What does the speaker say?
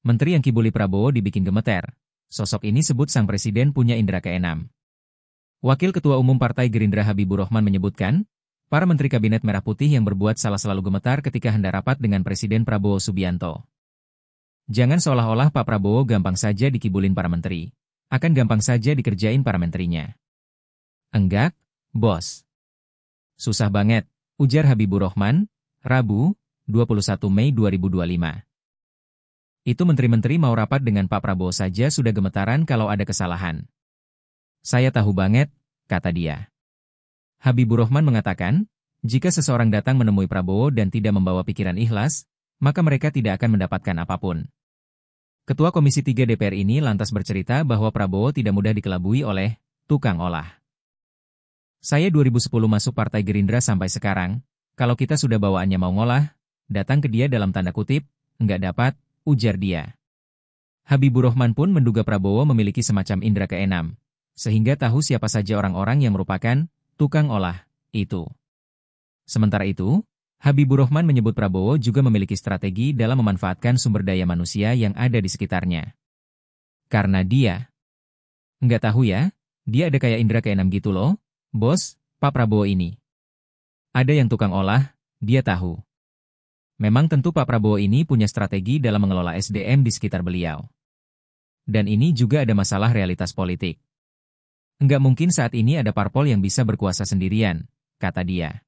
Menteri yang kibuli Prabowo dibikin gemeter. Sosok ini sebut sang presiden punya indera keenam. Wakil Ketua Umum Partai Gerindra Habibur Rahman menyebutkan, para menteri Kabinet Merah Putih yang berbuat salah selalu gemetar ketika hendak rapat dengan Presiden Prabowo Subianto. Jangan seolah-olah Pak Prabowo gampang saja dikibulin para menteri. Akan gampang saja dikerjain para menterinya. Enggak, bos. Susah banget, ujar Habibur Rahman, Rabu, 21 Mei 2025. Itu menteri-menteri mau rapat dengan Pak Prabowo saja sudah gemetaran kalau ada kesalahan. Saya tahu banget, kata dia. Habibur Rahman mengatakan, jika seseorang datang menemui Prabowo dan tidak membawa pikiran ikhlas, maka mereka tidak akan mendapatkan apapun. Ketua Komisi 3 DPR ini lantas bercerita bahwa Prabowo tidak mudah dikelabui oleh tukang olah. Saya 2010 masuk Partai Gerindra sampai sekarang, kalau kita sudah bawaannya mau ngolah, datang ke dia dalam tanda kutip, nggak dapat, ujar dia. Habibur Rahman pun menduga Prabowo memiliki semacam indera keenam, sehingga tahu siapa saja orang-orang yang merupakan tukang olah itu. Sementara itu, Habibur Rahman menyebut Prabowo juga memiliki strategi dalam memanfaatkan sumber daya manusia yang ada di sekitarnya. Karena dia nggak tahu ya, dia ada kayak indera keenam gitu loh, bos, Pak Prabowo ini. Ada yang tukang olah, dia tahu. Memang tentu Pak Prabowo ini punya strategi dalam mengelola SDM di sekitar beliau. Dan ini juga ada masalah realitas politik. Enggak mungkin saat ini ada parpol yang bisa berkuasa sendirian, kata dia.